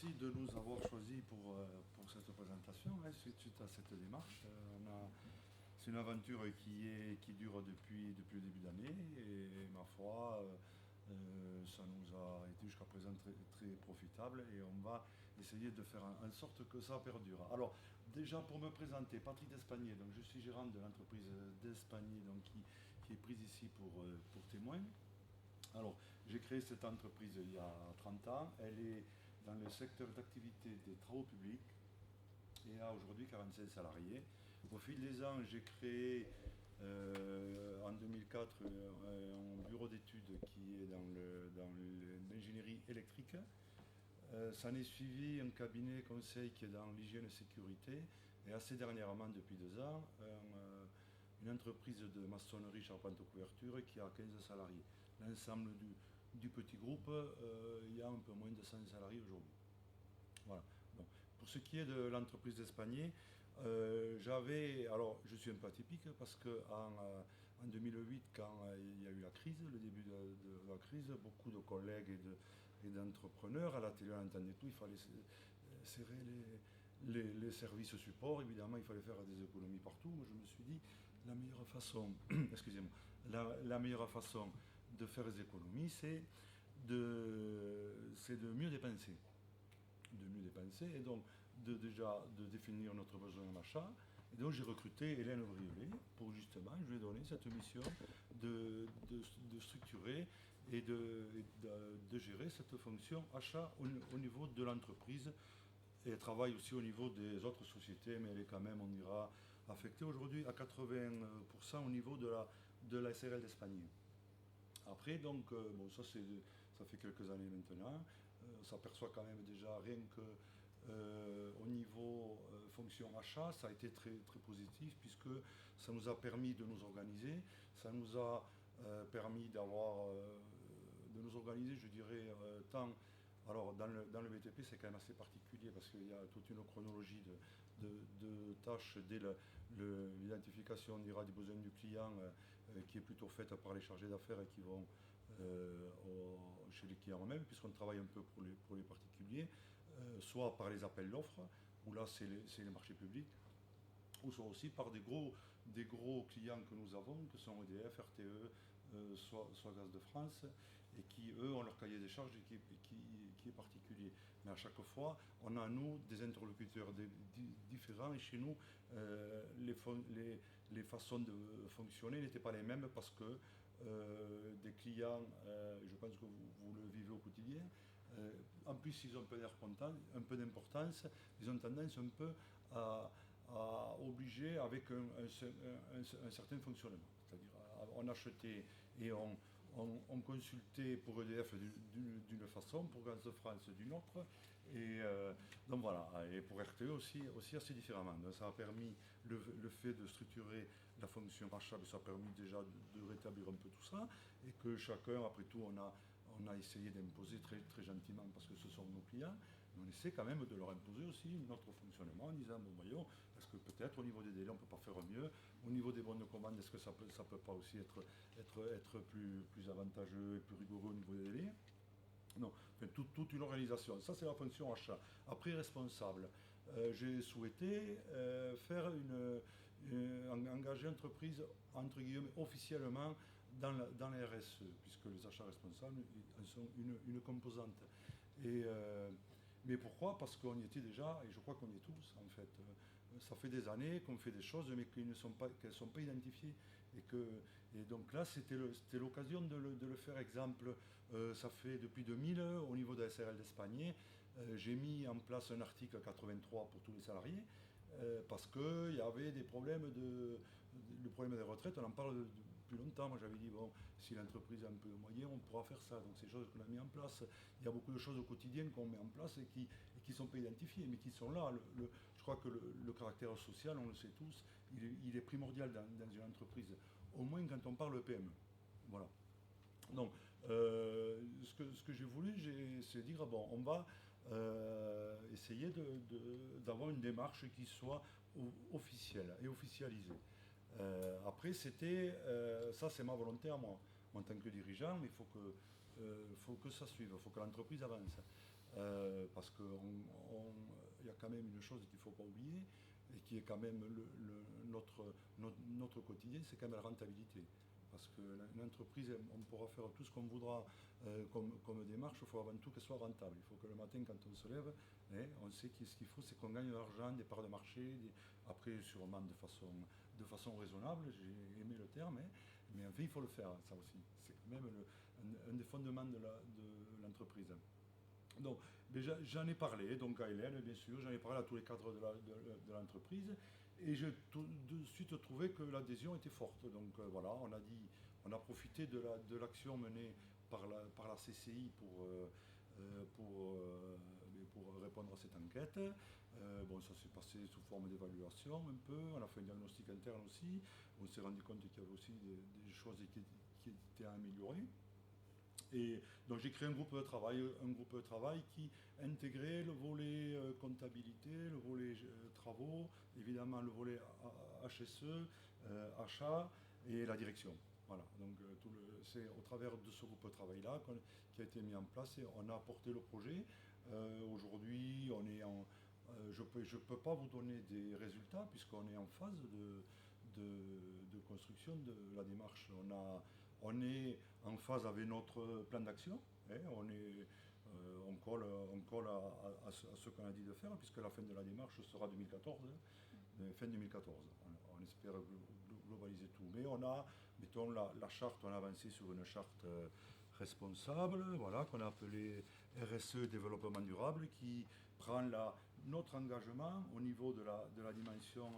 merci de nous avoir choisis pour cette présentation, hein, suite à cette démarche. C'est une aventure qui dure depuis le début d'année et ma foi, ça nous a été jusqu'à présent très, très profitable et on va essayer de faire en sorte que ça perdure. Alors déjà pour me présenter, Patrick Despagné, donc je suis gérant de l'entreprise Despagné donc qui est prise ici pour témoin. Alors j'ai créé cette entreprise il y a 30 ans, elle est dans le secteur d'activité des travaux publics et a aujourd'hui 45 salariés. Au fil des ans, j'ai créé en 2004 un bureau d'études qui est dans l'ingénierie électrique. S'en est suivi un cabinet conseil qui est dans l'hygiène et sécurité et assez dernièrement, depuis 2 ans, une entreprise de maçonnerie charpente couverture qui a 15 salariés. L'ensemble du petit groupe, il y a un peu moins de 100 salariés aujourd'hui. Voilà. Donc, pour ce qui est de l'entreprise d'Espagné, alors je suis un peu atypique parce en 2008, quand il y a eu la crise, le début de la crise, beaucoup de collègues et d'entrepreneurs à la télé, on entendait tout, il fallait serrer les services support, évidemment, il fallait faire des économies partout. Moi, je me suis dit, la meilleure façon, excusez-moi, la meilleure façon de faire des économies, c'est de mieux dépenser. Et donc déjà de définir notre besoin en achat. Et donc j'ai recruté Hélène Briolet pour justement, je lui ai donné cette mission de structurer et de gérer cette fonction achat au niveau de l'entreprise. Et elle travaille aussi au niveau des autres sociétés, mais elle est quand même, on dira, affectée aujourd'hui à 80% au niveau de la SRL d'Espagne. Après, donc, bon, ça fait quelques années maintenant. On s'aperçoit quand même déjà rien que au niveau fonction achat, ça a été très, très positif puisque ça nous a permis de nous organiser, ça nous a permis de nous organiser, je dirais, tant. Alors, dans le BTP, c'est quand même assez particulier parce qu'il y a toute une chronologie de tâches dès l'identification, on dira, des besoins du client qui est plutôt faite par les chargés d'affaires et qui vont chez les clients eux-mêmes, puisqu'on travaille un peu pour les particuliers, soit par les appels d'offres, où là c'est les marchés publics, ou soit aussi par des gros clients que nous avons, que sont EDF, RTE, soit Gaz de France, et qui, eux, ont leur cahier des charges qui est particulier. Mais à chaque fois, on a, nous, des interlocuteurs différents, et chez nous, les façons de fonctionner n'étaient pas les mêmes parce que des clients, je pense que vous le vivez au quotidien, en plus ils ont un peu d'importance, ils ont tendance un peu à obliger avec un certain fonctionnement. C'est-à-dire, on achetait et on consultait pour EDF d'une façon, pour Gaz de France d'une autre, et donc voilà, et pour RTE aussi assez différemment. Donc ça a permis, le fait de structurer la fonction achat, ça a permis déjà de rétablir un peu tout ça, et que chacun, après tout, on a essayé d'imposer très, très gentiment parce que ce sont nos clients, mais on essaie quand même de leur imposer aussi notre fonctionnement en disant, bon voyons, est-ce que peut-être au niveau des délais on ne peut pas faire mieux, au niveau des bons de commande, est-ce que ça peut pas aussi être plus avantageux et plus rigoureux au niveau des délais? Non, enfin, toute une organisation. Ça, c'est la fonction achat. Après, responsable. J'ai souhaité engager l'entreprise, entre guillemets, officiellement dans la RSE, puisque les achats responsables en sont une composante. Et, mais pourquoi? Parce qu'on y était déjà, et je crois qu'on y est tous, en fait. Ça fait des années qu'on fait des choses, mais qu'elles ne sont pas identifiées. Et donc là, c'était l'occasion de le faire. Exemple, ça fait depuis 2000, au niveau de la SRL d'Espagne, j'ai mis en place un article 83 pour tous les salariés, parce qu'il y avait des problèmes le problème des retraites, on en parle depuis longtemps. Moi j'avais dit, bon, si l'entreprise a un peu de moyens, on pourra faire ça. Donc c'est des choses qu'on a mis en place. Il y a beaucoup de choses au quotidien qu'on met en place et qui ne sont pas identifiées, mais qui sont là. Je crois que le caractère social, on le sait tous, il est primordial dans une entreprise, au moins quand on parle PME. Voilà. Donc, ce que j'ai voulu, c'est dire, bon, on va essayer d'avoir une démarche qui soit officielle et officialisée. Après, ça c'est ma volonté à moi. En tant que dirigeant, il faut que ça suive, il faut que l'entreprise avance. parce qu'il y a quand même une chose qu'il ne faut pas oublier, et qui est quand même notre quotidien, c'est quand même la rentabilité. Parce qu'une entreprise, on pourra faire tout ce qu'on voudra comme démarche, il faut avant tout qu'elle soit rentable. Il faut que le matin, quand on se lève, on sait que ce qu'il faut, c'est qu'on gagne de l'argent, des parts de marché, après sûrement de façon raisonnable, j'ai aimé le terme, mais enfin il faut le faire, ça aussi. C'est quand même un des fondements de l'entreprise. Donc, j'en ai parlé donc à Hélène, bien sûr, j'en ai parlé à tous les cadres de l'entreprise, et j'ai de suite trouvé que l'adhésion était forte. Donc voilà, on a profité de l'action menée par la CCI pour répondre à cette enquête. Bon, ça s'est passé sous forme d'évaluation un peu, on a fait un diagnostic interne aussi, on s'est rendu compte qu'il y avait aussi des choses qui étaient à améliorer. Et donc j'ai créé un groupe de travail qui intégrait le volet comptabilité, le volet travaux, évidemment le volet HSE, achat et la direction. Voilà, donc c'est au travers de ce groupe de travail-là qui a été mis en place et on a apporté le projet. Aujourd'hui, je ne peux pas vous donner des résultats puisqu'on est en phase de construction de la démarche. On est en phase avec notre plan d'action. On colle à ce qu'on a dit de faire, puisque la fin de la démarche sera 2014, fin 2014. On espère globaliser tout. Mais mettons, la charte, on a avancé sur une charte responsable, voilà, qu'on a appelée RSE Développement Durable, qui prend notre engagement au niveau de la dimension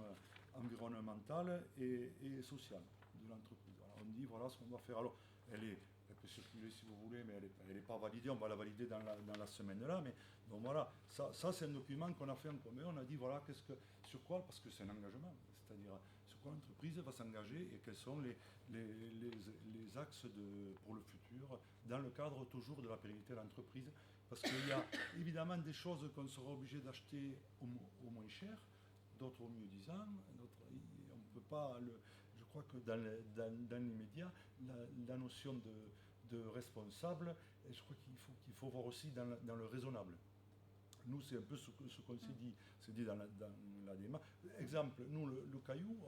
environnementale et sociale de l'entreprise. On dit voilà ce qu'on va faire. Alors, elle peut circuler si vous voulez, mais elle n'est pas validée. On va la valider dans la semaine là. Mais donc voilà, ça c'est un document qu'on a fait en commun. On a dit voilà sur quoi, parce que c'est un engagement, c'est-à-dire sur quoi l'entreprise va s'engager et quels sont les axes pour le futur dans le cadre toujours de la pérennité de l'entreprise. Parce qu'il y a évidemment des choses qu'on sera obligé d'acheter au moins cher, d'autres au mieux disant, on ne peut pas. Je crois que dans l'immédiat, la notion de responsable, je crois qu'il faut voir aussi dans le raisonnable. Nous, c'est un peu ce qu'on s'est dit dans la démarche. Exemple, nous, le caillou,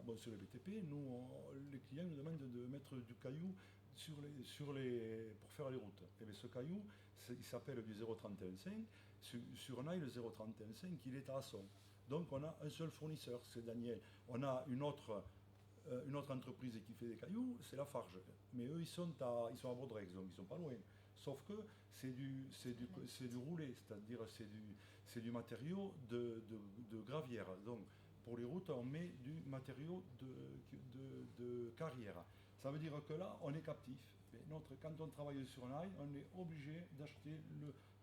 bon, sur les BTP, les clients nous demandent de mettre du caillou pour faire les routes. Et bien, ce caillou, il s'appelle du 0,315. Sur Naï, le 0,315, il est à Asson. Donc, on a un seul fournisseur, c'est Daniel. On a une autre entreprise qui fait des cailloux, c'est la Farge. Mais eux, ils sont à Baudrex, donc ils ne sont pas loin. Sauf que c'est du roulé, c'est-à-dire c'est du matériau de gravière. Donc pour les routes, on met du matériau de carrière. Ça veut dire que là, on est captif. Quand on travaille sur un ail, on est obligé d'acheter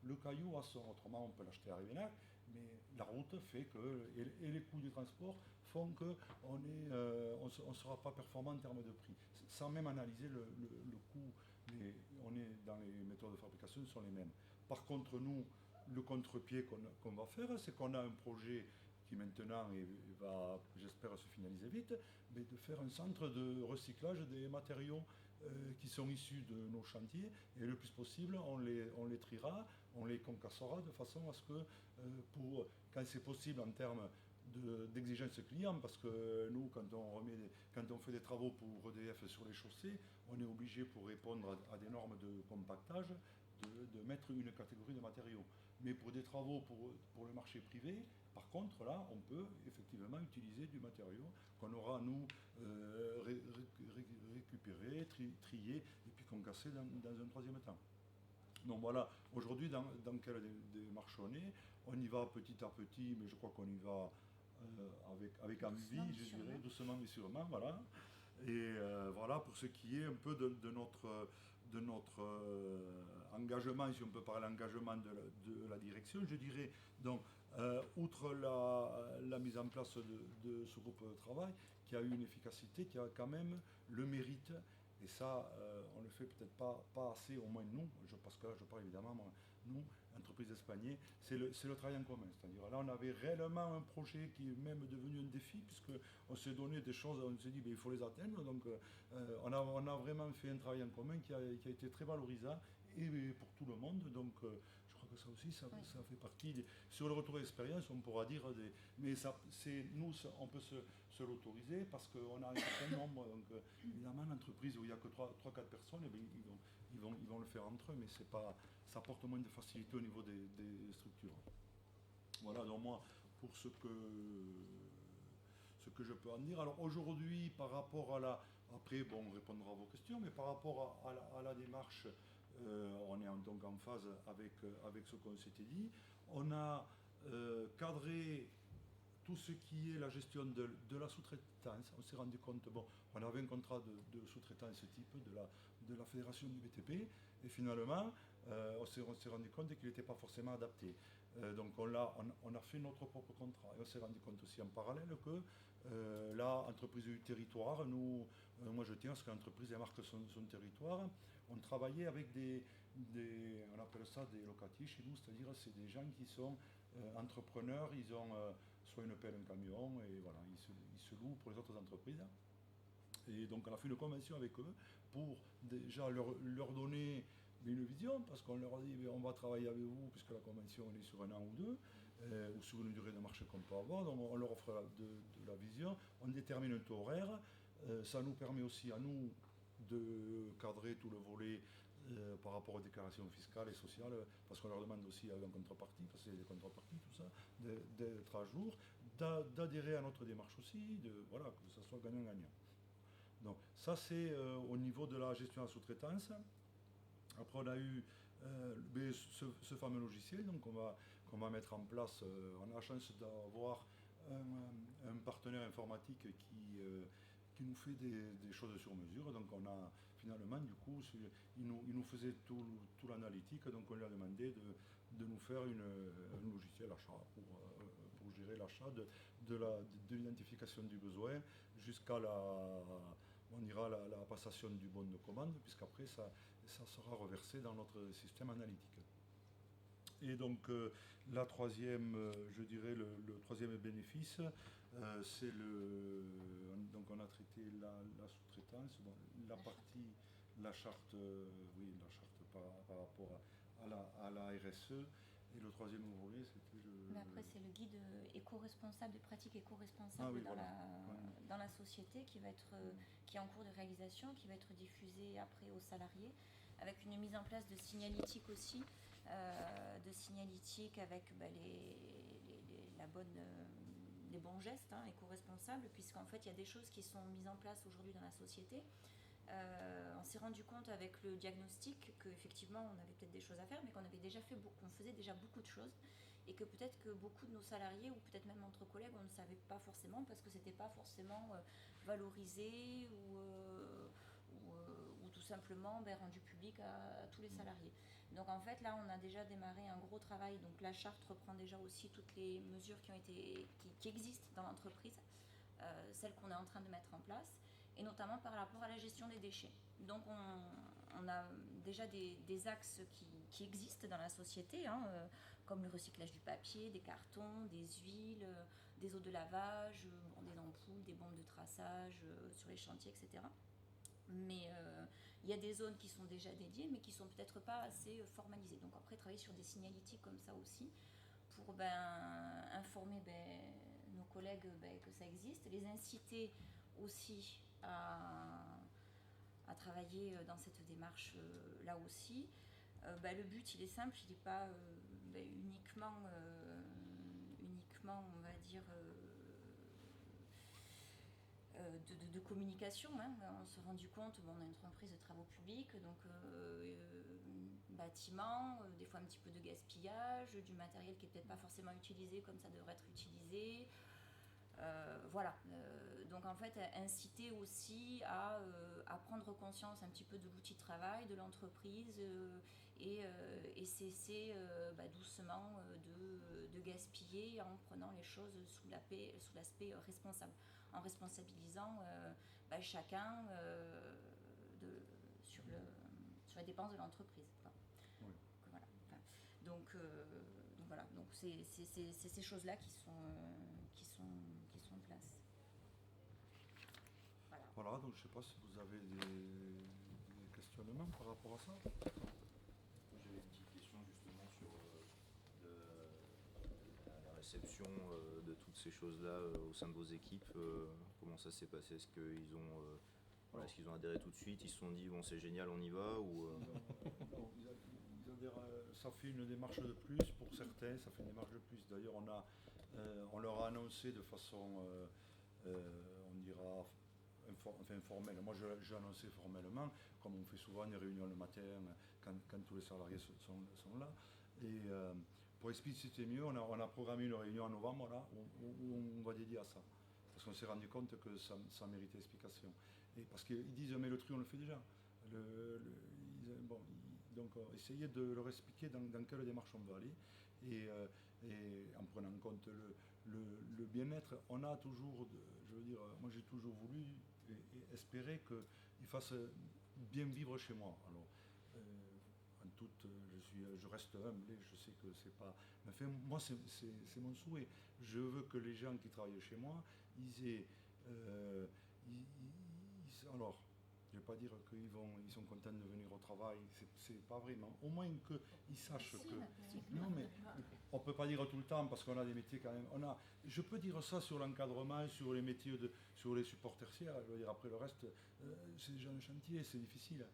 le caillou à son. Autrement, on peut l'acheter à Rivenac, mais la route fait que, et les coûts du transport font qu'on ne sera pas performant en termes de prix. Sans même analyser le coût, on est dans les méthodes de fabrication sont les mêmes. Par contre, nous, le contre-pied qu'on va faire, c'est qu'on a un projet qui maintenant va, j'espère, se finaliser vite, mais de faire un centre de recyclage des matériaux qui sont issus de nos chantiers, et le plus possible, on les triera, on les concassera de façon à ce que, quand c'est possible en termes d'exigence client, parce que nous, quand on fait des travaux pour EDF sur les chaussées, on est obligé, pour répondre à des normes de compactage, de mettre une catégorie de matériaux. Mais pour des travaux pour le marché privé, par contre, là, on peut effectivement utiliser du matériau qu'on aura, nous, récupéré, trié, et puis concassé dans un troisième temps. Donc voilà, aujourd'hui, dans quelle démarche on y va petit à petit, mais je crois qu'on y va avec envie, je dirais, doucement mais sûrement, voilà. Et voilà pour ce qui est un peu de notre engagement, si on peut parler d'engagement de la direction, je dirais. Donc, outre la mise en place de ce groupe de travail, qui a eu une efficacité, qui a quand même le mérite, et ça, on ne le fait peut-être pas assez, au moins nous, parce que là, je parle évidemment, nous, entreprise d'Espagnier, c'est le travail en commun. C'est-à-dire là, on avait réellement un projet qui est même devenu un défi, puisqu'on s'est donné des choses, on s'est dit, il faut les atteindre. Donc, on a vraiment fait un travail en commun qui a été très valorisant et pour tout le monde. Donc, je ça aussi, ça fait partie sur le retour d'expérience, on pourra dire mais nous, on peut se l'autoriser parce qu'on a un certain nombre. Donc, évidemment, l'entreprise où il n'y a que 3-4 personnes, eh bien, ils vont le faire entre eux, mais ça apporte moins de facilité au niveau des structures. Voilà, donc moi, pour ce que je peux en dire. Alors aujourd'hui, par rapport à après, bon, on répondra à vos questions, mais par rapport à la démarche, on est donc en phase avec ce qu'on s'était dit. On a cadré tout ce qui est la gestion de la sous-traitance. On s'est rendu compte, bon, on avait un contrat de sous-traitance type de la fédération du BTP, et finalement, on s'est rendu compte qu'il n'était pas forcément adapté. Donc on a fait notre propre contrat, et on s'est rendu compte aussi en parallèle que la entreprise du territoire, moi je tiens à ce que l'entreprise marque son territoire. On travaillait avec on appelle ça des locatifs chez nous, c'est-à-dire c'est des gens qui sont entrepreneurs, ils ont soit une pelle, un camion, et voilà, ils se louent pour les autres entreprises. Et donc on a fait une convention avec eux pour déjà leur donner une vision, parce qu'on leur dit on va travailler avec vous, puisque la convention est sur 1 an ou 2, ou sur une durée de marché qu'on peut avoir, donc on leur offre de la vision, on détermine un taux horaire, ça nous permet aussi à nous de cadrer tout le volet par rapport aux déclarations fiscales et sociales, parce qu'on leur demande aussi en contrepartie, parce que c'est des contreparties, tout ça, d'être à jour, d'adhérer à notre démarche aussi, voilà, que ça soit gagnant-gagnant. Donc ça c'est au niveau de la gestion de la sous-traitance. Après on a eu ce fameux logiciel qu'on va mettre en place. On a la chance d'avoir un partenaire informatique qui nous fait des choses sur mesure. Donc on a finalement du coup, il nous faisait tout l'analytique, donc on lui a demandé de nous faire un logiciel achat pour gérer l'achat de l'identification du besoin jusqu'à la passation du bon de commande, puisqu'après ça sera reversé dans notre système analytique. Et donc la troisième, je dirais le troisième bénéfice, c'est donc on a traité la sous-traitance, bon, la charte par rapport à la RSE. Et le troisième volet, c'était Mais après, c'est le guide éco-responsable, des pratiques éco-responsables dans la société qui est en cours de réalisation, qui va être diffusé après aux salariés, avec une mise en place de signalétique aussi, avec les bons gestes éco-responsables, puisqu'en fait, il y a des choses qui sont mises en place aujourd'hui dans la société. On s'est rendu compte avec le diagnostic qu'effectivement on avait peut-être des choses à faire, mais qu'on faisait déjà beaucoup de choses, et que peut-être que beaucoup de nos salariés, ou peut-être même entre collègues, on ne savait pas forcément, parce que c'était pas forcément valorisé ou tout simplement rendu public à tous les salariés. Donc en fait là on a déjà démarré un gros travail. Donc la charte reprend déjà aussi toutes les mesures qui existent dans l'entreprise, celles qu'on est en train de mettre en place, et notamment par rapport à la gestion des déchets. Donc on a déjà des axes qui existent dans la société, comme le recyclage du papier, des cartons, des huiles, des eaux de lavage, des ampoules, des bombes de traçage sur les chantiers, etc. Mais il y a des zones qui sont déjà dédiées, mais qui ne sont peut-être pas assez formalisées. Donc après, travailler sur des signalétiques comme ça aussi, pour informer nos collègues que ça existe, les inciter aussi à travailler dans cette démarche là aussi. Le but il est simple, il n'est pas uniquement on va dire de communication. On s'est rendu compte, on a une entreprise de travaux publics, donc bâtiments, des fois un petit peu de gaspillage, du matériel qui n'est peut-être pas forcément utilisé comme ça devrait être utilisé. Voilà, donc en fait inciter aussi à prendre conscience un petit peu de l'outil de travail de l'entreprise, et cesser doucement de gaspiller, en prenant les choses sous l'aspect responsable, en responsabilisant chacun sur la dépense de l'entreprise. Oui. Voilà. Donc voilà, donc c'est ces choses-là qui sont en place. Voilà, donc je ne sais pas si vous avez des questionnements par rapport à ça. J'avais une petite question justement sur réception de toutes ces choses-là au sein de vos équipes, comment ça s'est passé? Est-ce qu'ils ont, est-ce qu'ils ont adhéré tout de suite? Ils se sont dit bon c'est génial, on y va ou Non, ils adhèrent, ça fait une démarche de plus pour certains, ça fait une démarche de plus. D'ailleurs, on leur a annoncé de façon, on dira, informelle. Moi, j'ai annoncé formellement, comme on fait souvent des réunions le matin quand tous les salariés sont là. Et pour expliciter mieux, on a programmé une réunion en novembre là, où on va dédier à ça. Parce qu'on s'est rendu compte que ça méritait explication. Et parce qu'ils disent, mais le tri, on le fait déjà. Donc, essayez de leur expliquer dans quelle démarche on va aller. Et en prenant en compte le bien-être, on a toujours, je veux dire, moi j'ai toujours voulu et espérer qu'ils fassent bien vivre chez moi. Alors, en toute, je reste humble, je sais que c'est pas. Enfin, moi, c'est mon souhait. Je veux que les gens qui travaillent chez moi, ils aient. Alors, je ne vais pas dire qu'ils sont contents de venir au travail, c'est pas vrai, mais au moins qu'ils sachent que. Non, mais on ne peut pas dire tout le temps parce qu'on a des métiers quand même. Je peux dire ça sur l'encadrement, sur les métiers, sur les supports tertiaires. Je veux dire, après le reste, c'est des gens de chantier, c'est difficile.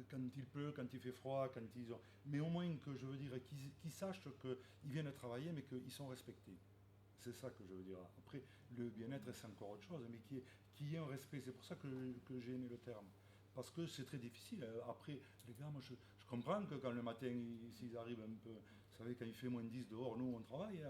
Quand il pleut, quand il fait froid, quand ils ont. Mais au moins que je veux dire qu'ils sachent qu'ils viennent travailler, mais qu'ils sont respectés. C'est ça que je veux dire. Après, le bien-être, c'est encore autre chose, mais qu'il y ait un respect. C'est pour ça que j'ai aimé le terme. Parce que c'est très difficile. Après, les gars, moi, je comprends que quand le matin, s'ils arrivent un peu. Vous savez, quand il fait moins 10 dehors, nous, on travaille.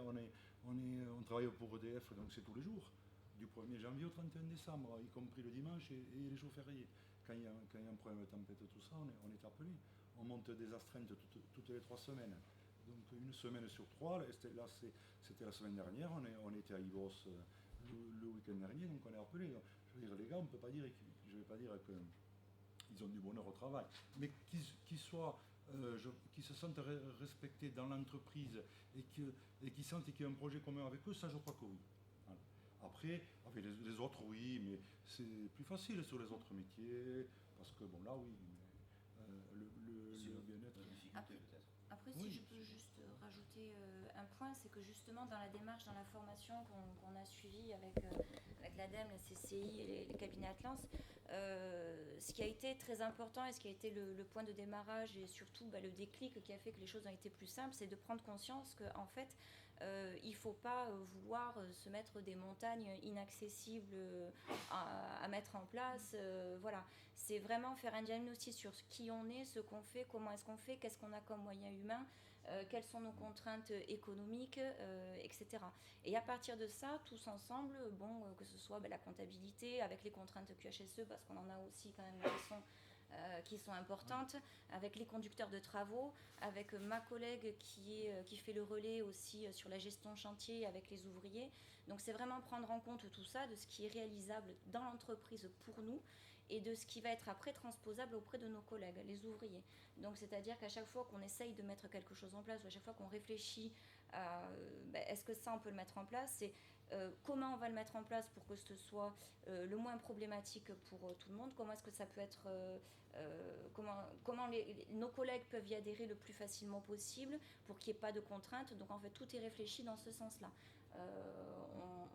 On travaille pour EDF, donc c'est tous les jours. Du 1er janvier au 31 décembre, y compris le dimanche et les jours fériés. Quand il y a un problème de tempête, tout ça, on est appelé. On monte des astreintes toutes les 3 semaines. Donc une semaine sur 3, là c'était la semaine dernière, on était à Ivos le week-end dernier, donc on est appelé. Je veux dire, les gars, on peut pas dire, je ne vais pas dire qu'ils ont du bonheur au travail, mais qu'ils se sentent respectés dans l'entreprise et qu'ils sentent qu'il y a un projet commun avec eux, ça je crois que oui. Voilà. Après, avec les autres, oui, mais c'est plus facile sur les autres métiers, parce que bon là, oui, mais le bien-être. Après, si je peux juste rajouter un point, c'est que justement dans la démarche, dans la formation qu'on a suivie avec l'ADEME, la CCI et les cabinets Atlance, ce qui a été très important et ce qui a été le point de démarrage et surtout le déclic qui a fait que les choses ont été plus simples, c'est de prendre conscience qu'en fait, il ne faut pas vouloir se mettre des montagnes inaccessibles à mettre en place. Voilà. C'est vraiment faire un diagnostic sur qui on est, ce qu'on fait, comment est-ce qu'on fait, qu'est-ce qu'on a comme moyens humains, quelles sont nos contraintes économiques, etc. Et à partir de ça, tous ensemble, que ce soit la comptabilité, avec les contraintes QHSE, parce qu'on en a aussi quand même qui sont importantes, avec les conducteurs de travaux, avec ma collègue qui fait le relais aussi sur la gestion chantier avec les ouvriers. Donc c'est vraiment prendre en compte tout ça, de ce qui est réalisable dans l'entreprise pour nous et de ce qui va être après transposable auprès de nos collègues, les ouvriers. Donc c'est-à-dire qu'à chaque fois qu'on essaye de mettre quelque chose en place, ou à chaque fois qu'on réfléchit à est-ce que ça on peut le mettre en place, c'est comment on va le mettre en place pour que ce soit le moins problématique pour tout le monde, comment est-ce que ça peut être, comment nos collègues peuvent y adhérer le plus facilement possible pour qu'il n'y ait pas de contraintes. Donc en fait tout est réfléchi dans ce sens-là.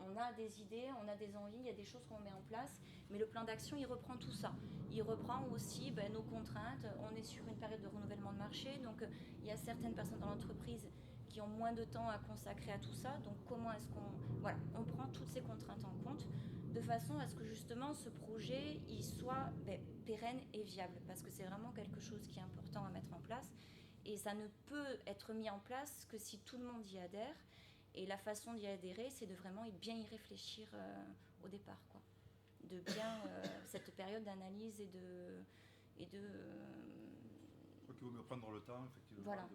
On a des idées, on a des envies, il y a des choses qu'on met en place, mais le plan d'action il reprend tout ça. Il reprend aussi nos contraintes. On est sur une période de renouvellement de marché, donc il y a certaines personnes dans l'entreprise qui ont moins de temps à consacrer à tout ça. Donc comment est-ce on prend toutes ces contraintes en compte de façon à ce que justement ce projet il soit pérenne et viable, parce que c'est vraiment quelque chose qui est important à mettre en place et ça ne peut être mis en place que si tout le monde y adhère. Et la façon d'y adhérer, c'est de vraiment bien y réfléchir au départ, quoi. De bien cette période d'analyse et de. Je crois qu'il vaut mieux prendre le temps, effectivement, voilà.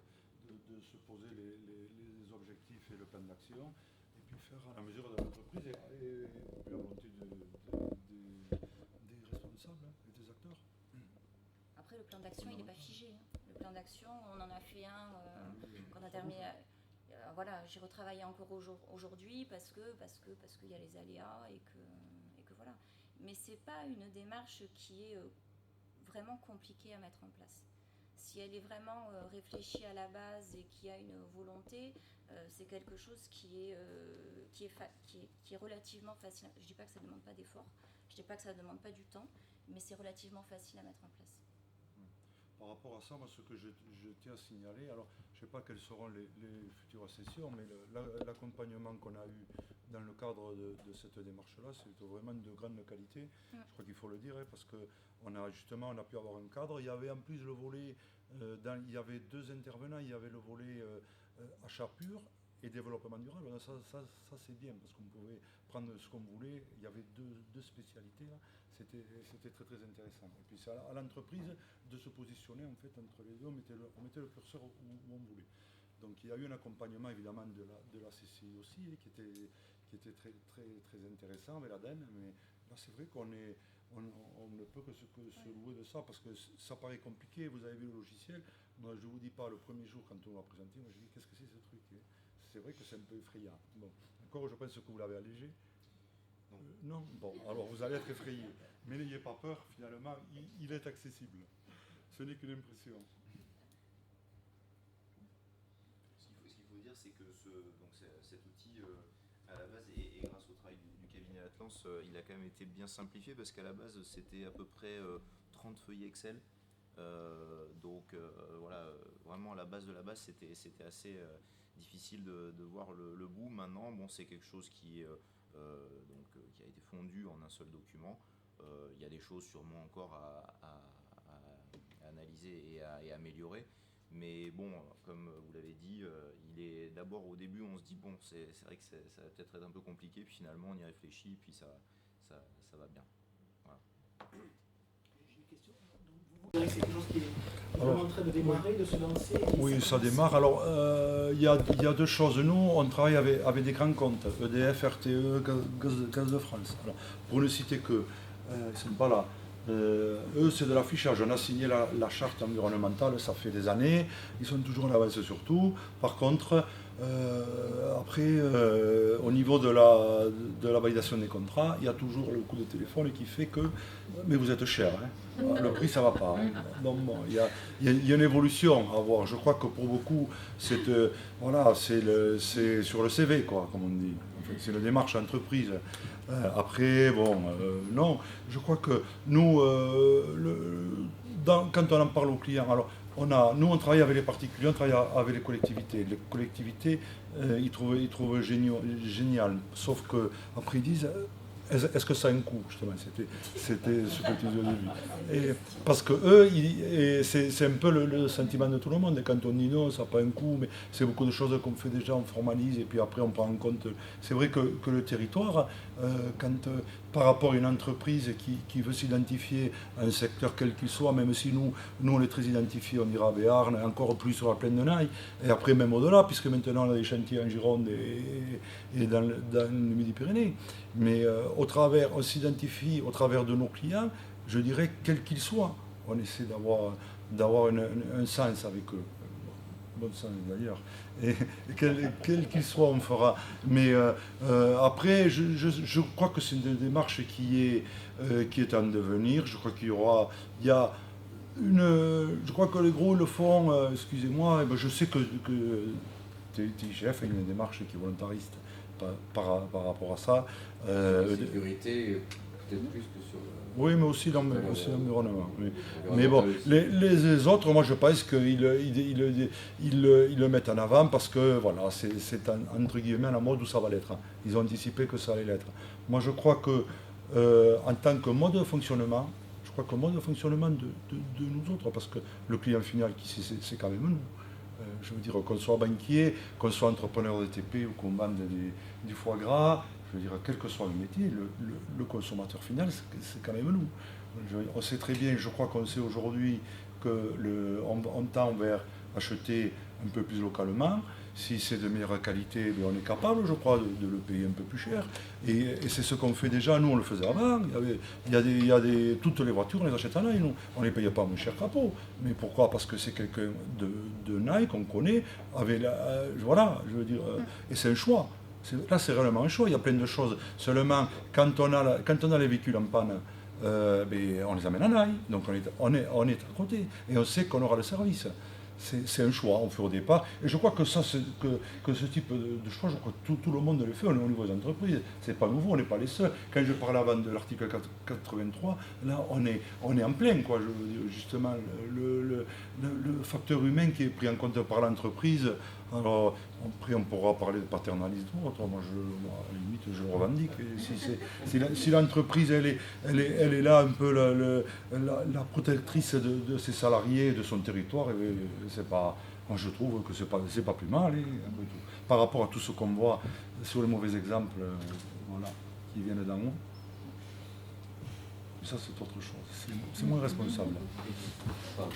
de se poser les objectifs et le plan d'action, et puis faire à la mesure de l'entreprise et la volonté des responsables et des acteurs. Après, le plan d'action, il n'est pas figé. Le plan d'action, on en a fait un qu'on a terminé. Voilà, j'ai retravaillé encore aujourd'hui parce qu'il y a les aléas et que voilà. Mais c'est pas une démarche qui est vraiment compliquée à mettre en place. Si elle est vraiment réfléchie à la base et qu'il y a une volonté, c'est quelque chose qui est relativement facile. Je ne dis pas que ça ne demande pas d'effort, je ne dis pas que ça ne demande pas du temps, mais c'est relativement facile à mettre en place. Par rapport à ça, moi, ce que je tiens à signaler, alors je ne sais pas quelles seront les futures sessions, mais l'accompagnement qu'on a eu dans le cadre de cette démarche-là, c'est vraiment de grande qualité. Je crois qu'il faut le dire, parce qu'on a justement, on a pu avoir un cadre. Il y avait en plus le volet, il y avait 2 intervenants, il y avait le volet achat pur et développement durable. Ça c'est bien, parce qu'on pouvait prendre ce qu'on voulait. Il y avait deux spécialités là. C'était très très intéressant. Et puis c'est à l'entreprise de se positionner en fait entre les deux. On mettait le curseur où on voulait. Donc il y a eu un accompagnement évidemment de la CCI aussi, qui était très très très intéressant avec l'ADEME. Mais là c'est vrai qu'on ne peut que se louer de ça, parce que ça paraît compliqué. Vous avez vu le logiciel. Moi je ne vous dis pas, le premier jour quand on l'a présenté, moi je dis qu'est-ce que c'est ce truc, hein. C'est vrai que c'est un peu effrayant. Bon, encore je pense que vous l'avez allégé. Non. Bon, alors vous allez être effrayé. Mais n'ayez pas peur, finalement, il est accessible. Ce n'est qu'une impression. Ce qu'il faut dire, c'est que cet outil, à la base, et grâce au travail du cabinet Atlas, il a quand même été bien simplifié, parce qu'à la base, c'était à peu près 30 feuilles Excel. Voilà, vraiment à la base de la base, c'était assez difficile de voir le bout. Maintenant, bon, c'est quelque chose qui a été fondu en un seul document. Il y a des choses sûrement encore à analyser et à améliorer. Mais bon, comme vous l'avez dit, il est d'abord au début, on se dit bon, c'est vrai que ça va peut-être être un peu compliqué, puis finalement on y réfléchit, puis ça va bien. Voilà. J'ai une question. Vous dirais que c'est quelque chose qui est vraiment en train de démarrer, de se lancer? Oui, ça démarre. Alors, il y a 2 choses. Nous, on travaille avec des grands comptes, EDF, RTE, Gaz de France. Alors, pour ne citer que, ils ne sont pas là. Eux, c'est de l'affichage. On a signé la charte environnementale, ça fait des années. Ils sont toujours en avance sur tout. Par contre, après, au niveau de la validation des contrats, il y a toujours le coup de téléphone qui fait que mais vous êtes cher, hein. Le prix ça va pas, hein. Donc bon, il y a une évolution à voir. Je crois que pour beaucoup, c'est sur le CV, quoi, comme on dit. En fait, c'est la démarche entreprise. Après, bon, non, je crois que nous, quand on en parle aux clients, alors nous on travaille avec les particuliers, on travaille avec les collectivités. Les collectivités, ils trouvent génial. Sauf qu'après ils disent, est-ce que ça a un coût, justement? C'était ce que tu disais au début. Et parce que eux, c'est un peu le sentiment de tout le monde. Et quand on dit non, ça n'a pas un coût, mais c'est beaucoup de choses qu'on fait déjà, on formalise, et puis après on prend en compte. C'est vrai que le territoire, par rapport à une entreprise qui veut s'identifier à un secteur quel qu'il soit, même si nous on est très identifiés, on dira Béarn, encore plus sur la plaine de Naï, et après même au-delà, puisque maintenant on a des chantiers en Gironde et dans le Midi-Pyrénées. Mais on s'identifie au travers de nos clients, je dirais, quels qu'ils soient. On essaie d'avoir un sens avec eux. Bon sens d'ailleurs. Et quel qu'il soit, on fera. Mais après, je crois que c'est une démarche qui est en devenir. Je crois je crois que les gros le font, excusez-moi, je sais que TIGF a une démarche qui est volontariste par rapport à ça. La sécurité, peut-être plus que sur le... Oui, mais aussi dans l'environnement. Oui. Mais bon, les autres, moi je pense qu'ils le mettent en avant parce que voilà, c'est entre guillemets à la mode où ça va l'être. Ils ont anticipé que ça allait l'être. Moi je crois que en tant que mode de fonctionnement, de nous autres, parce que le client final, c'est quand même nous. Je veux dire, qu'on soit banquier, qu'on soit entrepreneur de TP ou qu'on vende du foie gras, je veux dire, quel que soit le métier, le consommateur final, c'est quand même nous. On sait très bien, je crois qu'on sait aujourd'hui qu'on tend vers acheter un peu plus localement. Si c'est de meilleure qualité, on est capable, je crois, de le payer un peu plus cher. Et c'est ce qu'on fait déjà. Nous, on le faisait avant. Toutes les voitures, on les achète en Naï. On ne les payait pas moins cher qu'Apo. Mais pourquoi? Parce que c'est quelqu'un de Naï qu'on connaît. Voilà, je veux dire. Et c'est un choix. Là, c'est réellement un choix. Il y a plein de choses. Seulement, quand on a les véhicules en panne, on les amène en Naï. Donc, on est à côté. Et on sait qu'on aura le service. c'est un choix, on fait au départ. Et je crois que que ce type de choix, je crois que tout le monde le fait au niveau des entreprises. C'est pas nouveau, on n'est pas les seuls. Quand je parlais avant de l'article 83, là, on est en plein, quoi. Justement, le facteur humain qui est pris en compte par l'entreprise. Alors, après, on pourra parler de paternalisme. Moi, à la limite, je le revendique. Si l'entreprise, elle est là un peu la protectrice de ses salariés, de son territoire, c'est pas, moi, je trouve que c'est pas plus mal, après tout. Par rapport à tout ce qu'on voit sur les mauvais exemples voilà, qui viennent d'en haut. Ça, c'est autre chose. C'est moins responsable. Enfin,